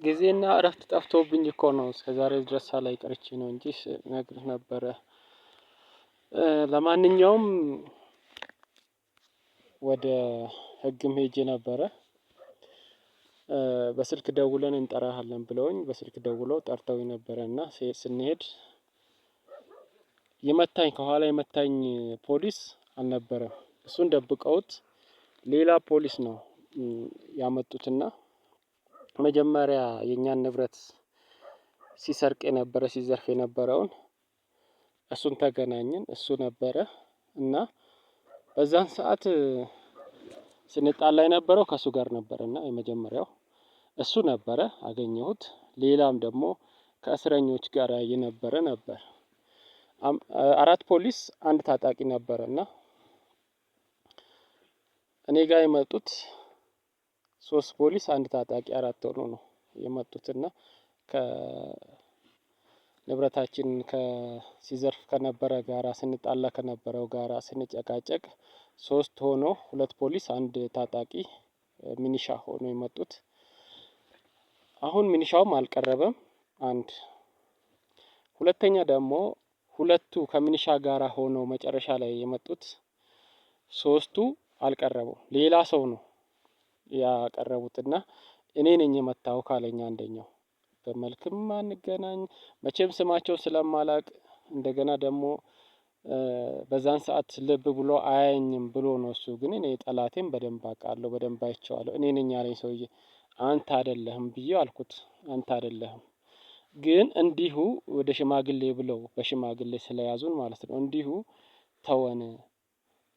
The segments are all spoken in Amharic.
ጊዜና እረፍት ጠፍቶብኝ እኮ ነው እስከዛሬ ድረስ ሳላይ ቀርቼ ነው እንጂ ነግርህ ነበረ። ለማንኛውም ወደ ህግም ሄጄ ነበረ። በስልክ ደውለን እንጠራሃለን ብለውኝ በስልክ ደውለው ጠርተውኝ ነበረና ስንሄድ የመታኝ ከኋላ የመታኝ ፖሊስ አልነበረም። እሱን ደብቀውት ሌላ ፖሊስ ነው ያመጡትና መጀመሪያ የኛን ንብረት ሲሰርቅ የነበረ ሲዘርፍ የነበረውን እሱን ተገናኘን። እሱ ነበረ እና በዛን ሰዓት ስንጣላ የነበረው ከሱ ጋር ነበርና የመጀመሪያው እሱ ነበረ አገኘሁት። ሌላም ደግሞ ከእስረኞች ጋር የነበረ ነበር። 4 ፖሊስ 1 ታጣቂ ነበረና እኔ ጋር የመጡት 3 ፖሊስ 1 ታጣቂ 4 ሆኖ ነው የመጡትና ከንብረታችን ሲዘርፍ ከነበረ ጋራ ስንጣላ ከነበረው ጋራ ስንጨቃጨቅ 3 ሆኖ 2 ፖሊስ 1 ታጣቂ ሚኒሻ ሆኖ የመጡት። አሁን ሚኒሻውም አልቀረበም። አንድ ሁለተኛ ደግሞ ሁለቱ ከሚኒሻ ጋራ ሆኖ መጨረሻ ላይ የመጡት 3ቱ አልቀረቡም። ሌላ ሰው ነው ያቀረቡትና እኔ ነኝ የመታው ካለኝ አንደኛው በመልክም አንገናኝ መቼም ስማቸው ስለማላቅ እንደገና ደግሞ በዛን ሰዓት ልብ ብሎ አያየኝም ብሎ ነው። እሱ ግን እኔ ጠላቴን በደንብ አውቃለሁ በደንብ አይቼዋለሁ እኔ ነኝ ያለኝ ሰውዬ አንተ አይደለህም ብዬው አልኩት። አንተ አይደለህም ግን እንዲሁ ወደ ሽማግሌ ብለው በሽማግሌ ስለያዙን ማለት ነው። እንዲሁ ተወን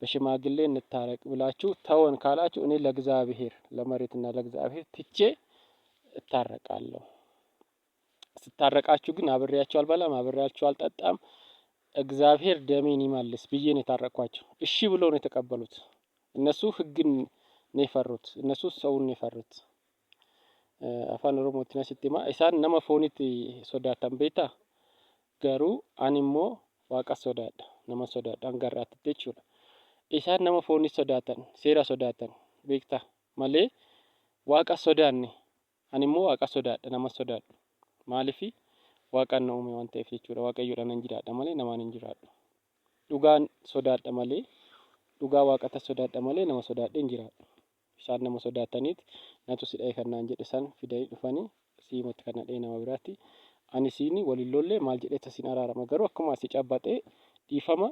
በሽማግሌ እንታረቅ ብላችሁ ተወን ካላችሁ እኔ ለእግዚአብሔር ለመሬትና ለእግዚአብሔር ትቼ እታረቃለሁ። ስታረቃችሁ ግን አብሬያችሁ አልበላም አብሬያችሁ አልጠጣም እግዚአብሔር ደሜን ይመልስ ብዬ ነው የታረኳቸው። እሺ ብለው ነው የተቀበሉት። እነሱ ህግን ነው የፈሩት። እነሱ ሰውን ነው የፈሩት። አፋን ኦሮሞቲና ሲቲማ ኢሳን ነመ ፎኒት ሶዳታን ቤታ ገሩ አኒሞ ዋቃ ሶዳዳ ነመ ሶዳዳ አንጋራት ጀቹudha ኢሳን ነመ ፎኒት ሶዳታን ሴራ ሶዳታን ቤክታ ማሌ ዋቃ ሶዳኔ አኒሞ ዋቃ ሶዳዳ ነመ ሶዳዱ ማሊፊ ዋቃን ነው ኡሜ ዋን ta'eef jechuudha waaqayyoodhaan nan jiraadha malee namaan hin jiraadhu dhugaan sodaadha malee dhugaa waaqata sodaadha malee nama sodaadhee hin jiraadhu isaan nama sodaataniit natu sidhee kannaan jedhe san fidanii dhufanii siimatti kana dhee nama biraatti ani siini walilollee maal jedhee tasin araarama garuu akkuma asi cabbaxee dhiifama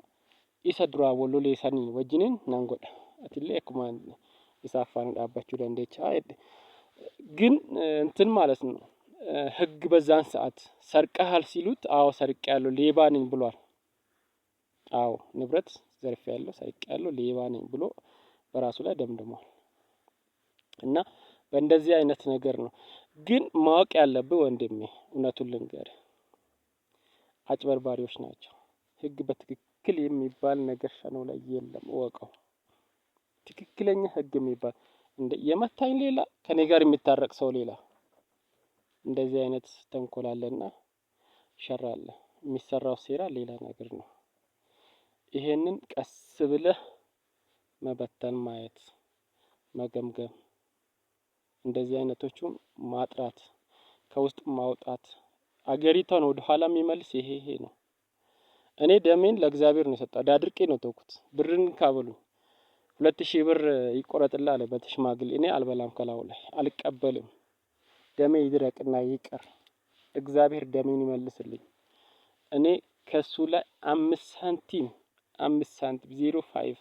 isa duraa wallolee sanii wajjiniin nan godha atillee akkuma isa afaan dhaabbachuu dandeechaa jedhe ግን እንትን ማለት ነው። ህግ በዛን ሰዓት ሰርቀሃል ሲሉት አዎ ሰርቄያለሁ ሌባ ነኝ ብሏል። አዎ ንብረት ዘርፌያለሁ ሰርቄያለሁ ሌባ ነኝ ብሎ በራሱ ላይ ደምድሟል። እና በእንደዚህ አይነት ነገር ነው። ግን ማወቅ ያለብህ ወንድሜ እውነቱን ልንገርህ አጭበርባሪዎች ናቸው። ህግ በትክክል የሚባል ነገር ሸኖ ላይ የለም እወቀው። ትክክለኛ ህግ የሚባል እንደ የመታኝ ሌላ ከኔ ጋር የሚታረቅ ሰው ሌላ እንደዚህ አይነት ተንኮል አለና ሸር አለ። የሚሰራው ሴራ ሌላ ነገር ነው። ይሄንን ቀስ ብለህ መበተን ማየት መገምገም እንደዚህ አይነቶቹን ማጥራት ከውስጥ ማውጣት አገሪቷን ወደ ኋላ የሚመልስ ይሄ ነው። እኔ ደሜን ለእግዚአብሔር ነው የሰጠው ዳድርቄ ነው ተውኩት። ብርን ካበሉኝ 2000 ብር ይቆረጥልህ አለ በሽማግሌ እኔ አልበላም ከላው ላይ አልቀበልም። ደሜ ይድረቅና ይቅር እግዚአብሔር ደሜን ይመልስልኝ። እኔ ከሱ ላይ 5 ሳንቲም 0.5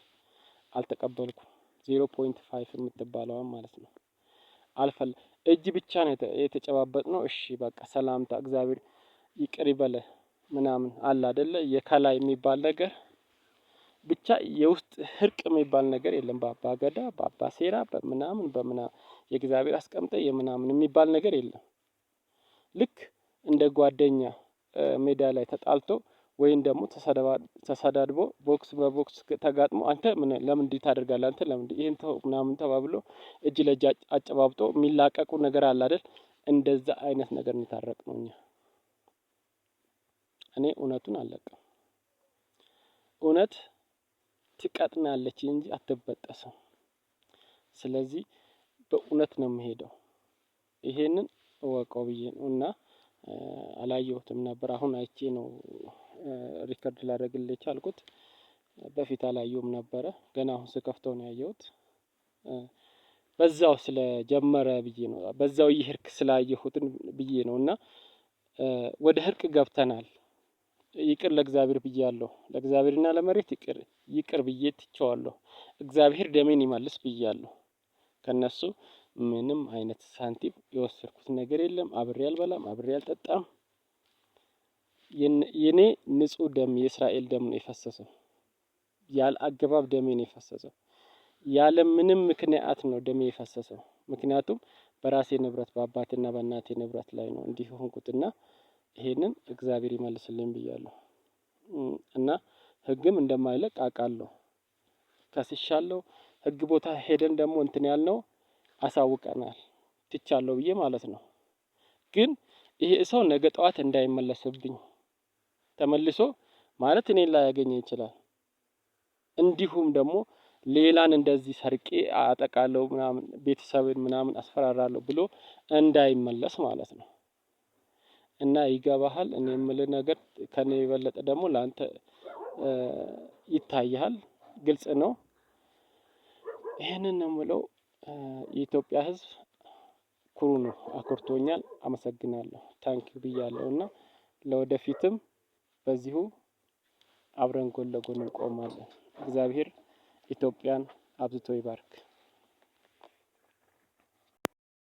አልተቀበልኩም። 0.5 የምትባለውን ማለት ነው። እጅ ብቻ ነው የተጨባበጥነው። እሺ በቃ ሰላምታ እግዚአብሔር ይቅር ይበልህ ምናምን አለ አይደለ የከላይ የሚባል ነገር ብቻ የውስጥ ህርቅ የሚባል ነገር የለም። በአባ ገዳ በአባ ሴራ በምናምን የእግዚአብሔር አስቀምጠ የምናምን የሚባል ነገር የለም። ልክ እንደ ጓደኛ ሜዳ ላይ ተጣልቶ ወይን ደግሞ ተሰዳድቦ ቦክስ በቦክስ ተጋጥሞ አንተ ለምን እንዲህ ታደርጋለህ አንተ ለምን ይሄን ተው ምናምን ተባብሎ እጅ ለእጅ አጨባብጦ የሚላቀቁ ነገር አለ አይደል እንደዛ አይነት ነገር ነው የታረቅነው እኛ። እኔ እውነቱን አልለቅም። እውነት ትቀጥናለች እንጂ አትበጠስም። ስለዚህ በእውነት ነው የምሄደው። ይሄንን እወቀው ብዬ ነው። እና አላየሁትም ነበር። አሁን አይቼ ነው ሪከርድ ላደርግልህ የቻልኩት። በፊት አላየሁም ነበረ። ገና አሁን ስከፍተው ነው ያየሁት። በዛው ስለጀመረ ብዬ ነው። በዛው ይሄርክ ስላየሁትን ብዬ ነው። እና ወደ እርቅ ገብተናል። ይቅር ለእግዚአብሔር ብያለሁ። ለእግዚአብሔርና ለመሬት ይቅር ብዬ ትቼዋለሁ። እግዚአብሔር ደሜን ይመልስ ብያለሁ። ከነሱ ምንም አይነት ሳንቲም የወሰድኩት ነገር የለም። አብሬ አልበላም፣ አብሬ አልጠጣም። የኔ ንጹህ ደም የእስራኤል ደም ነው የፈሰሰው። ያለ አገባብ ደሜ ነው የፈሰሰው። ያለ ምንም ምክንያት ነው ደሜ የፈሰሰው። ምክንያቱም በራሴ ንብረት በአባቴና በእናቴ ንብረት ላይ ነው እንዲህ ሆንኩትና ይሄንን እግዚአብሔር ይመልስልኝ ብያለሁ። እና ህግም እንደማይለቅ አውቃለሁ። ከስሻለሁ። ህግ ቦታ ሄደን ደግሞ እንትን ያልነው አሳውቀናል። ትቻለሁ ብዬ ማለት ነው። ግን ይሄ ሰው ነገ ጠዋት እንዳይመለስብኝ ተመልሶ ማለት እኔን ላይ ያገኘኝ ይችላል። እንዲሁም ደግሞ ሌላን እንደዚህ ሰርቄ አጠቃለሁ ምናምን ቤተሰብን ምናምን አስፈራራለሁ ብሎ እንዳይመለስ ማለት ነው። እና ይገባሃል። እኔ የምልህ ነገር ከኔ የበለጠ ደግሞ ላንተ ይታያል። ግልጽ ነው። ይሄንን ነው የምለው። የኢትዮጵያ ህዝብ ኩሩ ነው። አኩርቶኛል። አመሰግናለሁ። ታንኪው ብያለሁ። እና ለወደፊትም በዚሁ አብረን ጎን ለጎን እንቆማለን። እግዚአብሔር ኢትዮጵያን አብዝቶ ይባርክ።